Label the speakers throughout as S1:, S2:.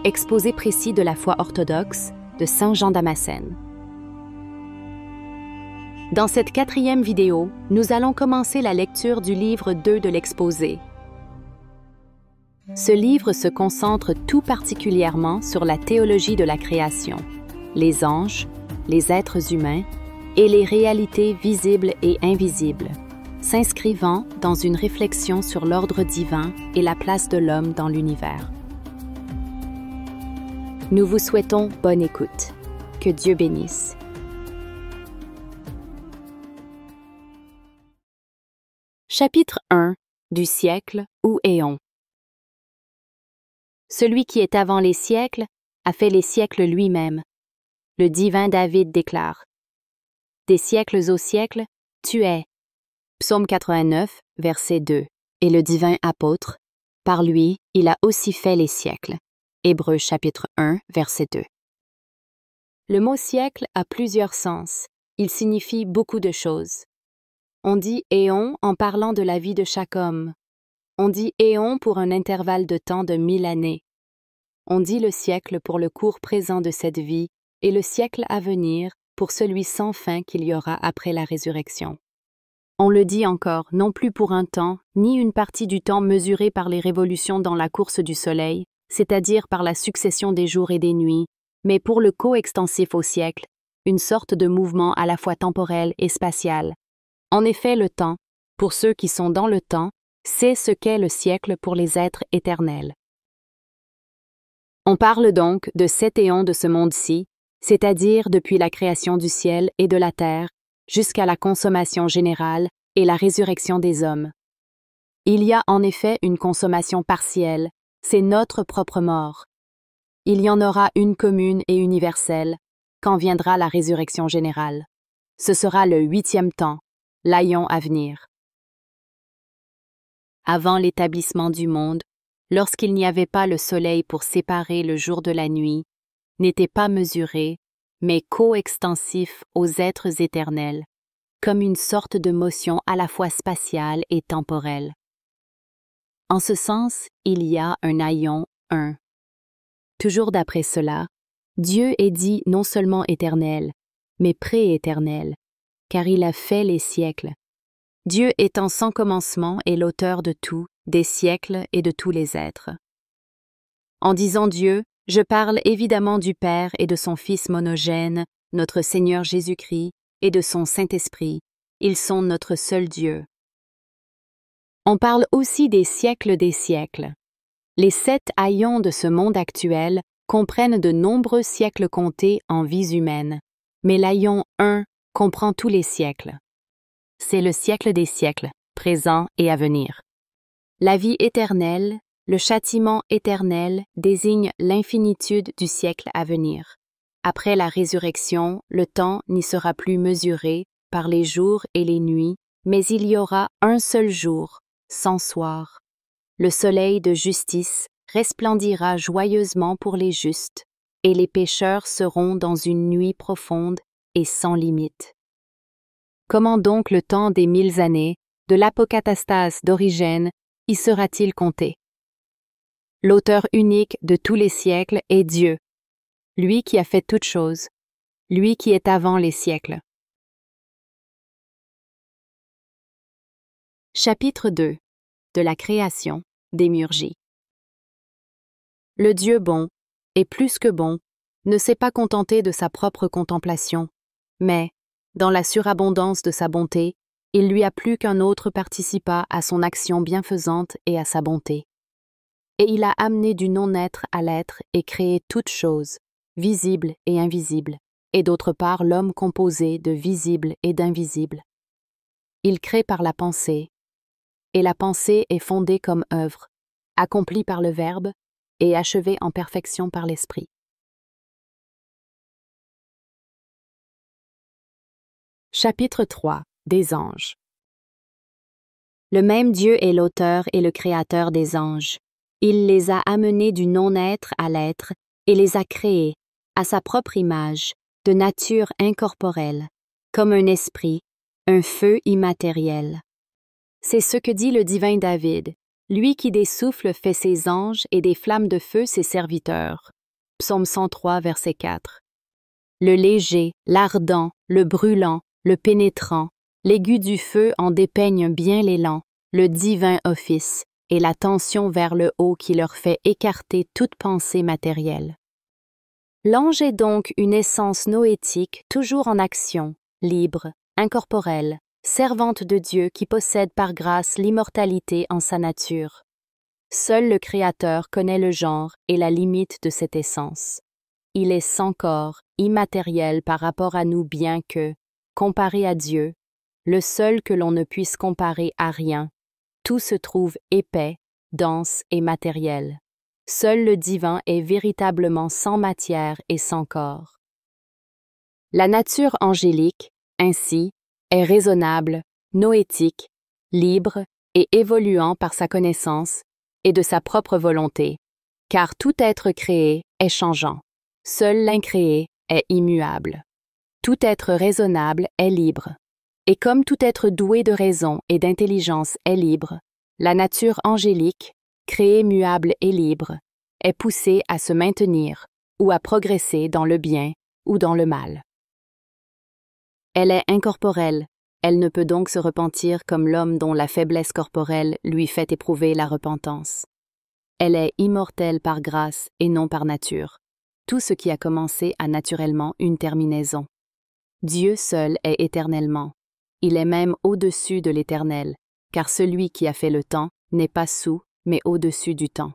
S1: exposé précis de la foi orthodoxe de Saint Jean Damascène. Dans cette 4e vidéo, nous allons commencer la lecture du livre 2 de l'exposé. Ce livre se concentre tout particulièrement sur la théologie de la création, les anges, les êtres humains et les réalités visibles et invisibles, s'inscrivant dans une réflexion sur l'ordre divin et la place de l'homme dans l'univers. Nous vous souhaitons bonne écoute. Que Dieu bénisse. Chapitre 1 du siècle ou éon. Celui qui est avant les siècles a fait les siècles lui-même. Le divin David déclare: des siècles au siècle, tu es. Psaume 89, verset 2. Et le divin apôtre, par lui, il a aussi fait les siècles. Hébreux chapitre 1, verset 2. Le mot siècle a plusieurs sens. Il signifie beaucoup de choses. On dit éon en parlant de la vie de chaque homme. On dit éon pour un intervalle de temps de 1000 années. On dit le siècle pour le cours présent de cette vie et le siècle à venir pour celui sans fin qu'il y aura après la résurrection. On le dit encore, non plus pour un temps, ni une partie du temps mesurée par les révolutions dans la course du soleil, c'est-à-dire par la succession des jours et des nuits, mais pour le coextensif au siècle, une sorte de mouvement à la fois temporel et spatial. En effet, le temps, pour ceux qui sont dans le temps, c'est ce qu'est le siècle pour les êtres éternels. On parle donc de 7 éons de ce monde-ci, c'est-à-dire depuis la création du ciel et de la terre, jusqu'à la consommation générale et la résurrection des hommes. Il y a en effet une consommation partielle, c'est notre propre mort. Il y en aura une commune et universelle, quand viendra la résurrection générale. Ce sera le 8e temps, l'aïon à venir. Avant l'établissement du monde, lorsqu'il n'y avait pas le soleil pour séparer le jour de la nuit, n'était pas mesuré, mais coextensif aux êtres éternels, comme une sorte de motion à la fois spatiale et temporelle. En ce sens, il y a un aïon 1. Toujours d'après cela, Dieu est dit non seulement éternel, mais prééternel, car il a fait les siècles. Dieu étant sans commencement est l'auteur de tout, des siècles et de tous les êtres. En disant Dieu, je parle évidemment du Père et de son Fils monogène, notre Seigneur Jésus-Christ, et de son Saint-Esprit. Ils sont notre seul Dieu. On parle aussi des siècles des siècles. Les 7 aïons de ce monde actuel comprennent de nombreux siècles comptés en vies humaines, mais l'aïon 1 comprend tous les siècles. C'est le siècle des siècles, présent et à venir. La vie éternelle, le châtiment éternel désigne l'infinitude du siècle à venir. Après la résurrection, le temps n'y sera plus mesuré par les jours et les nuits, mais il y aura un seul jour, sans soir. Le soleil de justice resplendira joyeusement pour les justes, et les pécheurs seront dans une nuit profonde et sans limite. Comment donc le temps des 1000 années, de l'apocatastase d'Origène, y sera-t-il compté? L'auteur unique de tous les siècles est Dieu, lui qui a fait toutes choses, lui qui est avant les siècles. Chapitre 2 de la création, démiurgie. Le Dieu bon, et plus que bon, ne s'est pas contenté de sa propre contemplation, mais, dans la surabondance de sa bonté, il lui a plu qu'un autre participât à son action bienfaisante et à sa bonté. Et il a amené du non-être à l'être et créé toutes choses, visibles et invisibles, et d'autre part l'homme composé de visible et d'invisible. Il crée par la pensée, et la pensée est fondée comme œuvre, accomplie par le Verbe et achevée en perfection par l'Esprit. Chapitre 3 des anges. Le même Dieu est l'auteur et le créateur des anges. Il les a amenés du non-être à l'être et les a créés, à sa propre image, de nature incorporelle, comme un esprit, un feu immatériel. C'est ce que dit le divin David, lui qui des souffles fait ses anges et des flammes de feu ses serviteurs. Psaume 103, verset 4. Le léger, l'ardent, le brûlant, le pénétrant, l'aigu du feu en dépeignent bien l'élan, le divin office, et la tension vers le haut qui leur fait écarter toute pensée matérielle. L'ange est donc une essence noétique toujours en action, libre, incorporelle, servante de Dieu qui possède par grâce l'immortalité en sa nature. Seul le Créateur connaît le genre et la limite de cette essence. Il est sans corps, immatériel par rapport à nous bien que, comparé à Dieu, le seul que l'on ne puisse comparer à rien, tout se trouve épais, dense et matériel. Seul le divin est véritablement sans matière et sans corps. La nature angélique, ainsi, est raisonnable, noétique, libre et évoluant par sa connaissance et de sa propre volonté, car tout être créé est changeant. Seul l'incréé est immuable. Tout être raisonnable est libre. Et comme tout être doué de raison et d'intelligence est libre, la nature angélique, créée muable et libre, est poussée à se maintenir ou à progresser dans le bien ou dans le mal. Elle est incorporelle, elle ne peut donc se repentir comme l'homme dont la faiblesse corporelle lui fait éprouver la repentance. Elle est immortelle par grâce et non par nature. Tout ce qui a commencé a naturellement une terminaison. Dieu seul est éternellement. Il est même au-dessus de l'éternel, car celui qui a fait le temps n'est pas sous, mais au-dessus du temps.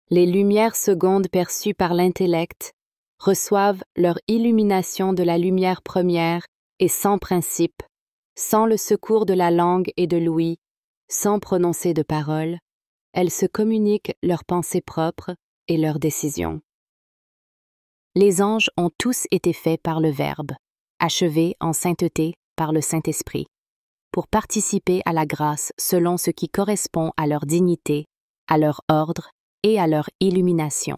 S1: Les lumières secondes perçues par l'intellect reçoivent leur illumination de la lumière première et sans principe, sans le secours de la langue et de l'ouïe, sans prononcer de paroles, elles se communiquent leurs pensées propres et leurs décisions. Les anges ont tous été faits par le Verbe, achevés en sainteté par le Saint-Esprit, pour participer à la grâce selon ce qui correspond à leur dignité, à leur ordre et à leur illumination.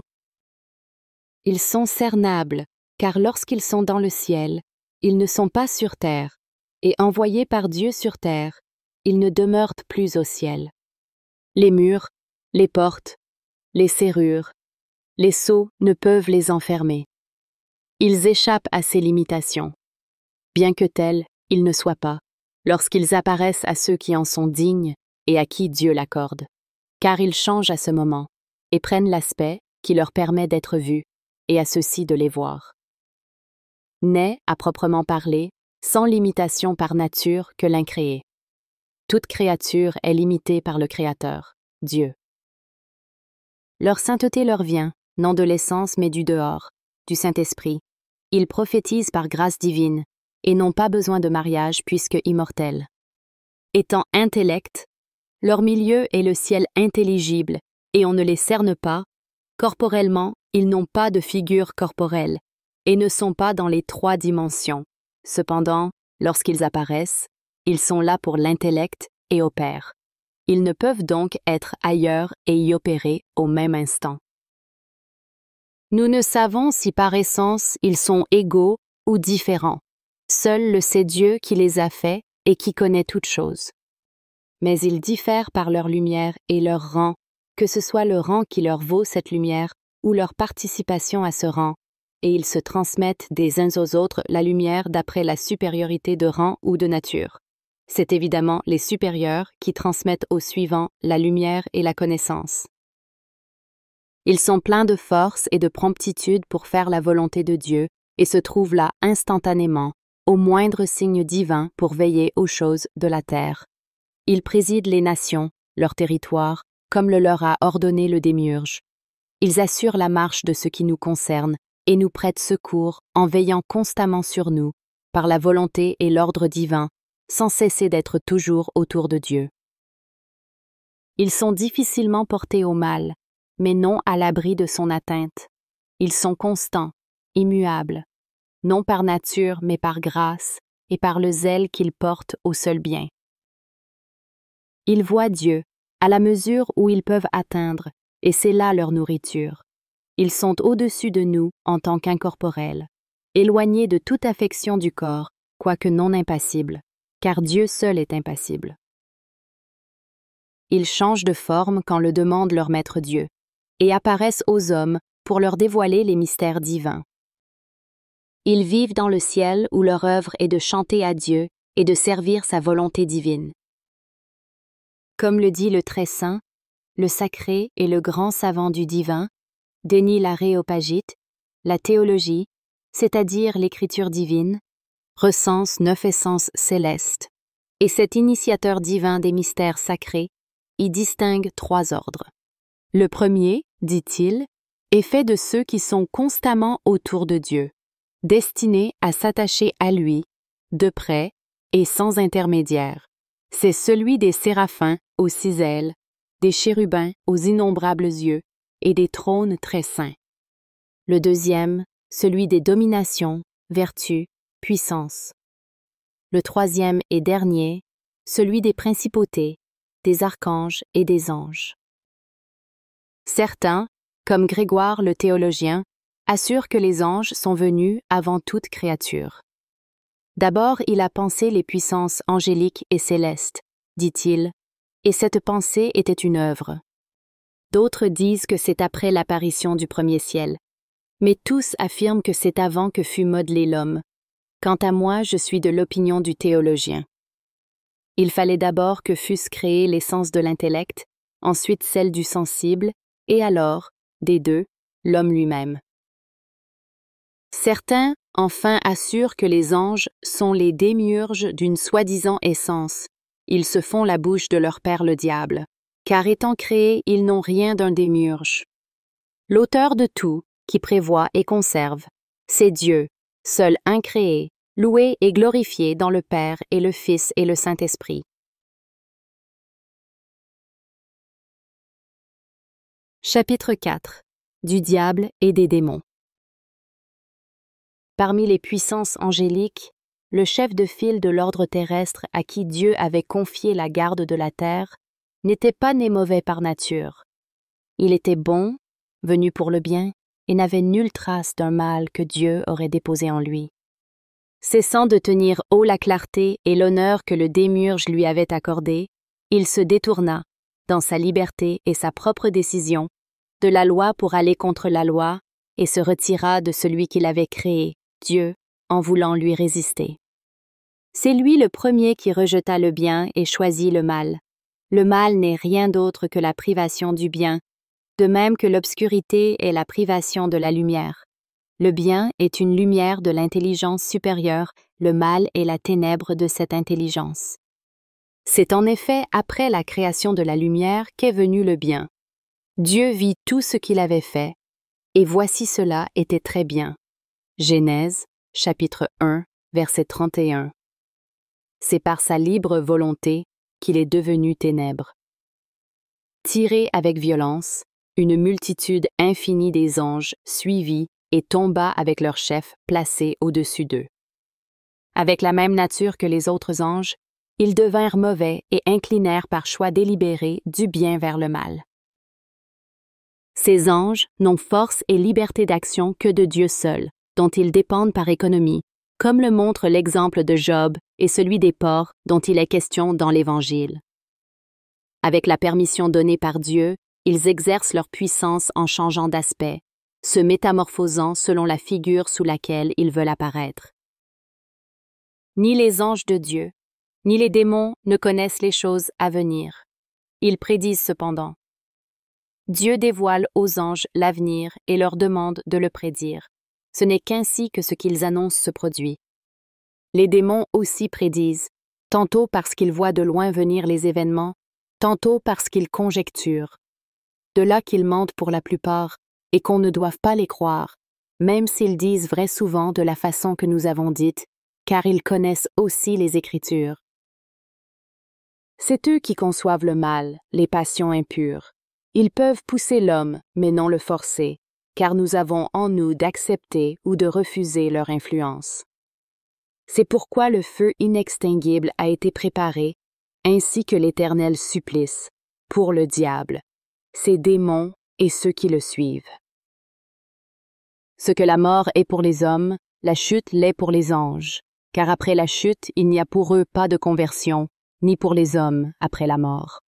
S1: Ils sont cernables, car lorsqu'ils sont dans le ciel, ils ne sont pas sur terre, et envoyés par Dieu sur terre, ils ne demeurent plus au ciel. Les murs, les portes, les serrures, les sceaux ne peuvent les enfermer. Ils échappent à ces limitations. Bien que tels, ils ne soient pas, lorsqu'ils apparaissent à ceux qui en sont dignes et à qui Dieu l'accorde, car ils changent à ce moment et prennent l'aspect qui leur permet d'être vus et à ceux-ci de les voir. N'est, à proprement parler, sans limitation par nature que l'incréé. Toute créature est limitée par le Créateur, Dieu. Leur sainteté leur vient, non de l'essence mais du dehors, du Saint-Esprit. Ils prophétisent par grâce divine et n'ont pas besoin de mariage puisque immortels. Étant intellect, leur milieu est le ciel intelligible et on ne les cerne pas. Corporellement, ils n'ont pas de figure corporelle et ne sont pas dans les 3 dimensions. Cependant, lorsqu'ils apparaissent, ils sont là pour l'intellect et opèrent. Ils ne peuvent donc être ailleurs et y opérer au même instant. Nous ne savons si par essence ils sont égaux ou différents. Seul le sait Dieu qui les a faits et qui connaît toutes choses. Mais ils diffèrent par leur lumière et leur rang, que ce soit le rang qui leur vaut cette lumière ou leur participation à ce rang, et ils se transmettent des uns aux autres la lumière d'après la supériorité de rang ou de nature. C'est évidemment les supérieurs qui transmettent aux suivants la lumière et la connaissance. Ils sont pleins de force et de promptitude pour faire la volonté de Dieu et se trouvent là instantanément, au moindre signe divin pour veiller aux choses de la terre. Ils président les nations, leur territoire, comme le leur a ordonné le démiurge. Ils assurent la marche de ce qui nous concerne et nous prêtent secours en veillant constamment sur nous, par la volonté et l'ordre divin, sans cesser d'être toujours autour de Dieu. Ils sont difficilement portés au mal, mais non à l'abri de son atteinte. Ils sont constants, immuables, non par nature mais par grâce et par le zèle qu'ils portent au seul bien. Ils voient Dieu, à la mesure où ils peuvent atteindre, et c'est là leur nourriture. Ils sont au-dessus de nous en tant qu'incorporels, éloignés de toute affection du corps, quoique non impassibles, car Dieu seul est impassible. Ils changent de forme quand le demande leur Maître Dieu, et apparaissent aux hommes pour leur dévoiler les mystères divins. Ils vivent dans le ciel où leur œuvre est de chanter à Dieu et de servir sa volonté divine. Comme le dit le Très Saint, le sacré et le grand savant du divin, Denis l'Aréopagite, la théologie, c'est-à-dire l'écriture divine, recense 9 essences célestes, et cet initiateur divin des mystères sacrés y distingue 3 ordres. Le premier, dit-il, est fait de ceux qui sont constamment autour de Dieu, destinés à s'attacher à lui, de près et sans intermédiaire. C'est celui des séraphins aux 6 ailes, des chérubins aux innombrables yeux et des trônes très saints. Le deuxième, celui des dominations, vertus, puissances. Le troisième et dernier, celui des principautés, des archanges et des anges. Certains, comme Grégoire le théologien, assurent que les anges sont venus avant toute créature. D'abord, il a pensé les puissances angéliques et célestes, dit-il, et cette pensée était une œuvre. D'autres disent que c'est après l'apparition du premier ciel, mais tous affirment que c'est avant que fut modelé l'homme. Quant à moi, je suis de l'opinion du théologien. Il fallait d'abord que fussent créées l'essence de l'intellect, ensuite celle du sensible, et alors, des deux, l'homme lui-même. Certains, enfin, assurent que les anges sont les démiurges d'une soi-disant essence. Ils se font la bouche de leur père le diable, car étant créés, ils n'ont rien d'un démiurge. L'auteur de tout, qui prévoit et conserve, c'est Dieu, seul incréé, loué et glorifié dans le Père et le Fils et le Saint-Esprit. Chapitre 4. Du diable et des démons. Parmi les puissances angéliques, le chef de file de l'ordre terrestre à qui Dieu avait confié la garde de la terre n'était pas né mauvais par nature. Il était bon, venu pour le bien, et n'avait nulle trace d'un mal que Dieu aurait déposé en lui. Cessant de tenir haut la clarté et l'honneur que le démiurge lui avait accordé, il se détourna, dans sa liberté et sa propre décision, de la loi pour aller contre la loi, et se retira de celui qui l'avait créé, Dieu, en voulant lui résister. C'est lui le premier qui rejeta le bien et choisit le mal. Le mal n'est rien d'autre que la privation du bien, de même que l'obscurité est la privation de la lumière. Le bien est une lumière de l'intelligence supérieure, le mal est la ténèbre de cette intelligence. C'est en effet après la création de la lumière qu'est venu le bien. Dieu vit tout ce qu'il avait fait, et voici cela était très bien. Genèse, chapitre 1, verset 31. C'est par sa libre volonté qu'il est devenu ténèbres. Tiré avec violence, une multitude infinie des anges suivit et tomba avec leur chef placé au-dessus d'eux. Avec la même nature que les autres anges, ils devinrent mauvais et inclinèrent par choix délibéré du bien vers le mal. Ces anges n'ont force et liberté d'action que de Dieu seul, dont ils dépendent par économie, comme le montre l'exemple de Job et celui des porcs dont il est question dans l'Évangile. Avec la permission donnée par Dieu, ils exercent leur puissance en changeant d'aspect, se métamorphosant selon la figure sous laquelle ils veulent apparaître. Ni les anges de Dieu, ni les démons ne connaissent les choses à venir. Ils prédisent cependant. Dieu dévoile aux anges l'avenir et leur demande de le prédire. Ce n'est qu'ainsi que ce qu'ils annoncent se produit. Les démons aussi prédisent, tantôt parce qu'ils voient de loin venir les événements, tantôt parce qu'ils conjecturent. De là qu'ils mentent pour la plupart, et qu'on ne doive pas les croire, même s'ils disent vrai souvent de la façon que nous avons dite, car ils connaissent aussi les Écritures. C'est eux qui conçoivent le mal, les passions impures. Ils peuvent pousser l'homme, mais non le forcer, car nous avons en nous d'accepter ou de refuser leur influence. C'est pourquoi le feu inextinguible a été préparé, ainsi que l'éternel supplice, pour le diable, ses démons et ceux qui le suivent. Ce que la mort est pour les hommes, la chute l'est pour les anges, car après la chute, il n'y a pour eux pas de conversion, ni pour les hommes après la mort.